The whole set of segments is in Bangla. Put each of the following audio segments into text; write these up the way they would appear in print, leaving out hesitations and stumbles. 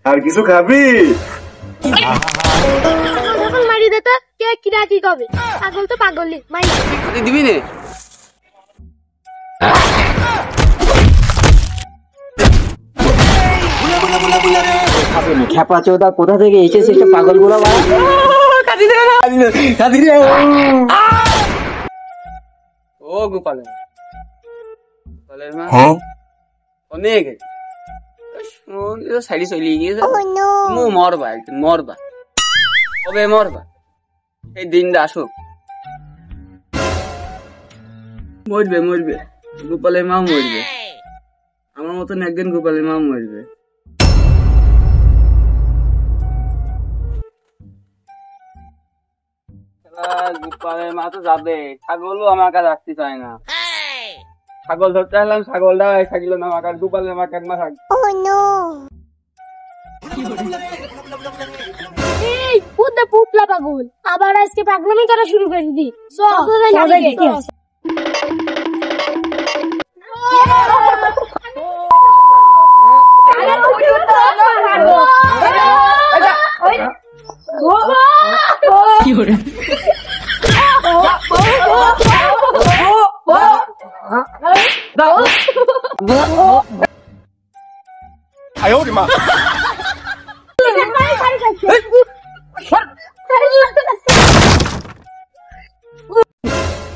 আর কিছু খাবি? যখন মারি দে তো কে কিরা কি কবে? পাগল তো পাগলই মাই খাতি দিবি নে? খেপা চোদা কোথা থেকে এসেছে সব পাগল গুলো? ও গোপালের মা অনেক সাইডে চলে গিয়েছে। মরবা একদিন, মরবা, কবে মরবা? এই দিনটা আসুক। মরবে মরবে, গোপালের মা মরবে, আমার মতন একদিন গোপালের মা মরবে। গোপালের মা তো যাবে, ছাগলও আমার কাছে আসতে চায় না। ছাগল ধরতে আসলাম, ছাগলটা থাকলো না আমার কাছে, গোপালের মা কাকমা থাকবে। এই পুদে পুতলা পাগল আবার আজকে পাগলামি করা শুরু করে দিবি।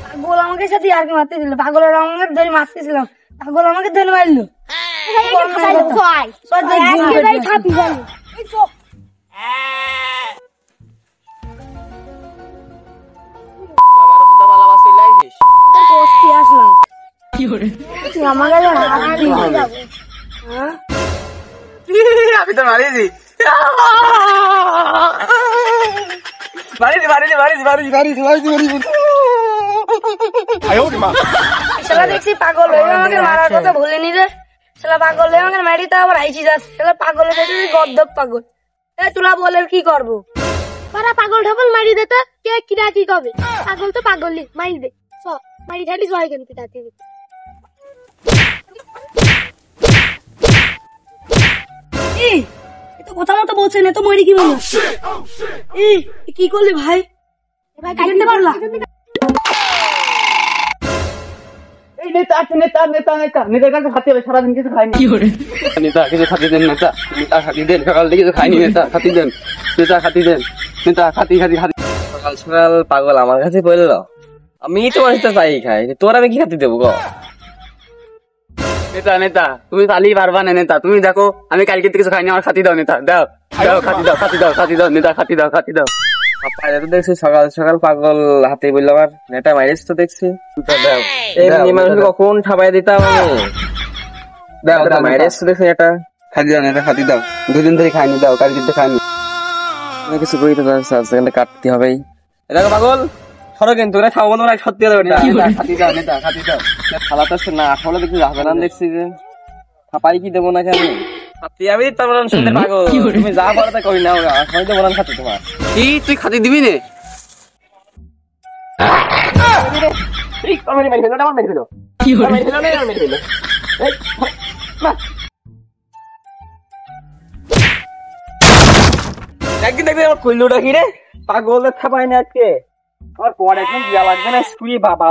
পাগল আমাকে সাথে আর কি মারতে ছিল, পাগলের আমাকে ধরে মারতেছিলাম, পাগল আমাকে ধরে মারলো। আমি তো মারিয়েছি, দেখছি পাগল হয়ে আমাকে মারার কথা ভুলিনি রে। সেটা পাগল হয়ে আমাকে মারি তো আবার আইসি যাচ্ছে। সেটা পাগল হয়ে গদ্দপ পাগল। তুলা বলে কি করবো? পারা পাগল ঢাপল মারি দে তো কে কিরা কি কবে? পাগল তো পাগলই মারি দে, মারি ঠালি জয় কেন পিটাতে। কথা মতো বলছে না তো মরি কি মনে কি করলি ভাই? সারাদিন কিছু খাইনি। নেতা কিছু খাতি দেন, নেতা নেতা খাতি দেন, সকাল থেকে কিছু খাইনি, নেতা খাতি দেন, নেতা খাতি দেন, নেতা খাতি খাতি খাতি। সকাল সকাল পাগল আমার কাছে বললো আমি তোমার সাথে চাই খাই, তোর আমি কি খাতি দেবো গো? নেতা নেতা তুমি চালিয়ে পারবা না, নেতা তুমি দেখো আমি কালকে কিছু খাইনি, আমার খাতি দাও, নেতা দাও দাও, খাতি দাও, খাতি দাও, খাতি দাও, নেতা খাতি দাও, খাতি দাও। তো দেখছি সকাল সকাল পাগল হাতে বললো আমার নেতা মাইরেস তো দেখছি। কখন ঠাপাই দিতাম আমি, দাও মাইরেস তো দেখছি এটা খাতি দাও, নেতা খাতি দাও, দুদিন ধরে খাইনি, দাও কালকে তো খাইনি, কিছু করি তো কাটতে হবেই। দেখো পাগল সরো কিন্তু খাবো না, সত্যি খাতি দাও, নেতা খাতি দাও। খালাতে না আসলে দেখছি যাবে না, দেখছি যে খাপাই কি দেবো না কেন আমি পাগল, তুমি যা পারো তা করি না, আসলে দেবো না খাতে তোমার। কি তুই খাতি দিবি নে? একদিন দেখবি আমার কইলুটা কি রে, পাগলের খাপাই না আজকে আমার পর একদম দিয়া লাগবে না, শুয়ে বাবা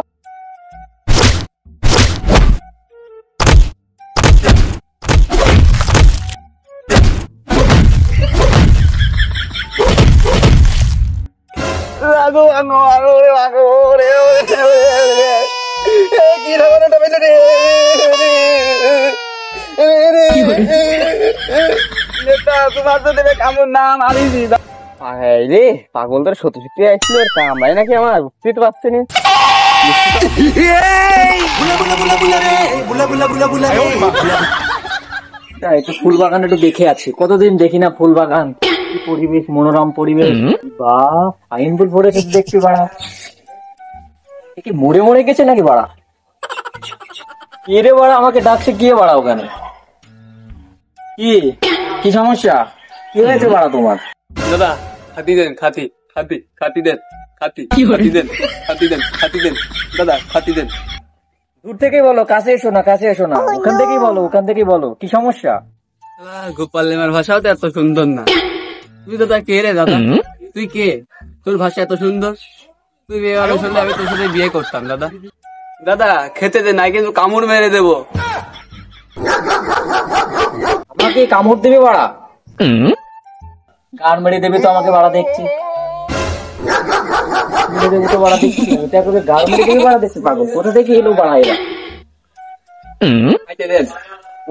পাগল তোর সত্যি সত্যি আসছিল, কামড়াই নাকি আমার বুঝতে তো পারছি না। ফুল বাগান একটু দেখে আছি, কতদিন দেখি না ফুল বাগান, পরিবেশ মনোরম পরিবেশ, বা ফাইন ফুল পড়েছে দেখছি বাড়া। কি মরে মরে গেছে নাকি বাড়া? কে রে বাড়া আমাকে ডাকছে, গিয়ে বাড়া ওখানে কি কি সমস্যা, কি হয়েছে বাড়া তোমার? দাদা খাতি দেন, খাতি খাতি খাতি দেন, খাতি খাতি দেন, খাতি দেন, খাতি দেন দাদা, খাতি দেন। দূর থেকেই বলো, কাছে এসো না, কাছে এসো না, ওখান থেকেই বলো, ওখান থেকেই বলো কি সমস্যা। গোপাল লেমার ভাষাও তো এত সুন্দর না। তুই তো তা কে রে দাদা? তুই কে? তোর ভাষা এত সুন্দর। তুই বিয়ে ভালো শুনলে আমি তোর সাথে বিয়ে করতাম দাদা। দাদা খেতে দে, নাই কিন্তু কামড় মেরে দেবো। আমাকে কামড় দেবে বাড়া? গান মেরে দেবে তো আমাকে বাড়া দেখছি। মেরে দেবে তো বাড়া দেখছি। এটা করে গান মেরে দেবে বাড়া দেখছি পাগল। কোথা থেকে এলো বাড়া এরা? খাইতে দেন,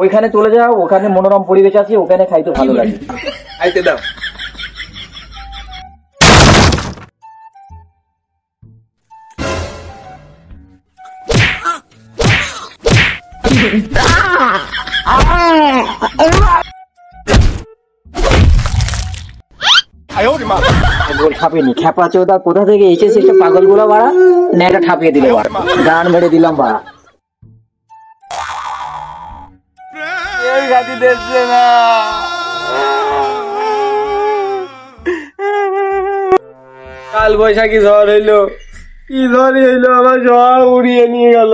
ওইখানে চলে যাও, ওখানে মনোরম পরিবেশ আছে, ওখানে খাইতে ভালো লাগে। খাইতে দাও। পাগল খাপেনি, খেপা চোদা কোথা থেকে এসেছে একটা পাগল গুলো বাড়া, নেটা ঠাপিয়ে দিল বাড়া, গান মেরে দিলাম বাড়া। গাড়ি দেখছে না। কাল বৈশাখী ঝড় হইলো, কি ঝড় হইলো, আমার ঝড় উড়িয়ে নিয়ে গেল।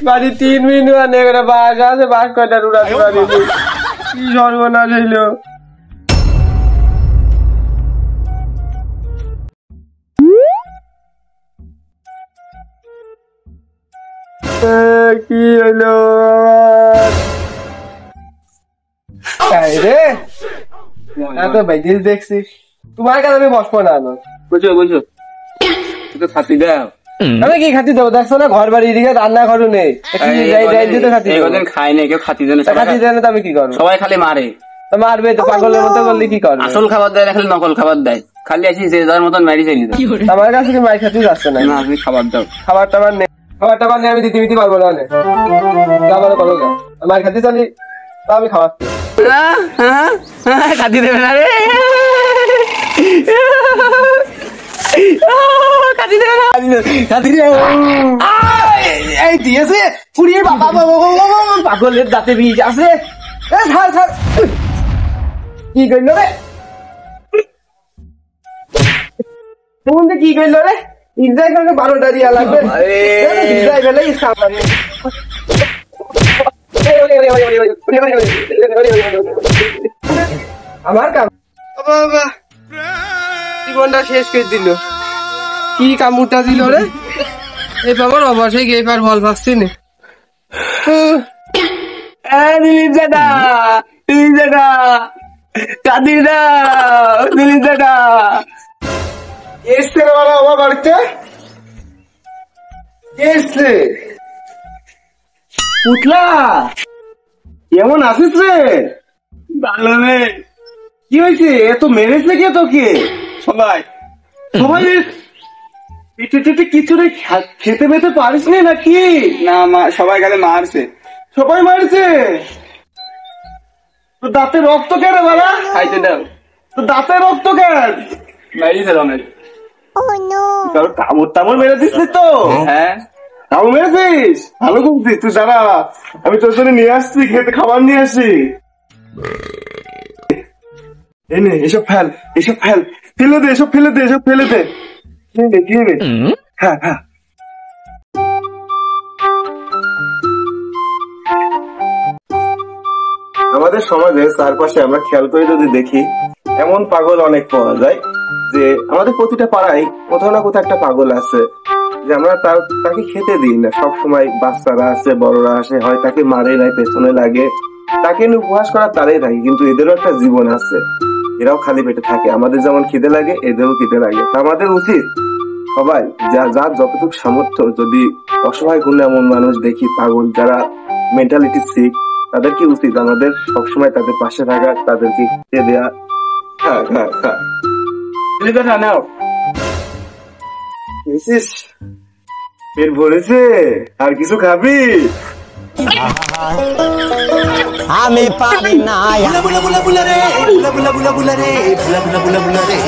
বাড়ি 3 মিনিট আনে করে বাস আছে, বাস কয়টা উড়াতে পারিনি। কি সর্বনাশ হইলো। কি হইলো রে? এত বাইদিল দেখছিস, তোমার কাছে আমি বসবো না। বুঝছো বুঝছো, তোকে খাতি দাও। আমি কি খাতি দেবো? দেখছো না ঘর বাড়ি দিকে রান্না ঘরও নেই। খাই নাই কেউ, খাতি দেয় না। খাতি দেয় না তো আমি কি করবো? সবাই খালি মারে। মারবে তো, পাগলের মতো করলে কি করবে? আসল খাবার দেয় না, খালি নকল খাবার দেয়। খালি আছি যে যার মতন মারি চাইলি। আমার কাছে কি মারি খাতি যাচ্ছে না। আপনি খাবার দাও। খাবার টাবার নেই, খাবার টাবার নেই, আমি দিতে দিতে পারবো না। করো গা, মার খাতি চালি আমি খাওয়াচ্ছি। খাতি দেবে না রে, খাতি দেবে না, খাতি এই দিয়েছে ফুরিয়ে। বাবা পাগলের দাঁতে বীজ আছে। কি করলো রে? কি করলো রে? ইজাই করলে 12টা দিয়া লাগবে। ইজাই গেলে আমার কাম জীবনটা শেষ করে দিল। কি কামড়টা দিল রে? এই পাবর অবশ্যই গিয়ে পার বল পাচ্ছি না। দিলীপ দাদা, দিলীপ দাদা, কাঁদি না, দিলীপ দাদা। এসছে রে বাবা আমার বাড়িতে, এসছে। উঠলা, কেমন আছিস রে? ভালো রে। কি হয়েছে? এত মেরেছে কে তোকে? সবাই সবাই কিছু রে খেতে পেতে পারিস নি নাকি? না মা, সবাই গেলে মারছে। সবাই মারছে? তো দাঁতে রক্ত কেন বাবা? খাইতে দাও। তো দাঁতে রক্ত কেন? মেরেছে রমেশ। কামড় টামড় মেরে দিস তো? হ্যাঁ কামড় মেরেছিস? ভালো করছিস তুই। দাঁড়া, আমি তোর জন্য নিয়ে আসছি, খেতে খাবার নিয়ে আসি। এনে এসব ফেল, এসব ফেল, ফেলে দে, এসব ফেলে দে, এসব ফেলে দে। হ্যাঁ হ্যাঁ। আমাদের সমাজে চারপাশে আমরা খেয়াল করে যদি দেখি, এমন পাগল অনেক পাওয়া যায় যে আমাদের প্রতিটা পাড়ায় কোথাও না কোথাও একটা পাগল আছে, যে আমরা তাকে খেতে দিই না। সবসময় বাচ্চারা আছে, বড়রা আসে, হয় তাকে মারে, নাই পেছনে লাগে, তাকে নিয়ে উপহাস করা তারাই থাকে। কিন্তু এদেরও একটা জীবন আছে, এরাও খালি পেটে থাকে। আমাদের যেমন খিদে লাগে, এদেরও খিদে লাগে। তা আমাদের উচিত সবাই যার যতটুকু সামর্থ্য, যদি অসহায় কোনো এমন মানুষ দেখি পাগল, যারা মেন্টালিটি সিক, তাদেরকে উচিত আমাদের সবসময় তাদের পাশে থাকা, তাদেরকে খেতে দেয়া। হ্যাঁ হ্যাঁ হ্যাঁ, নাও পেট ভরেছে, আর কিছু খাবি? আমি পারি না বুলা বুলা বুলা রে, বুলা বুলা বুলা বুলা রে, বুলা বুলা বুলা বুলা রে।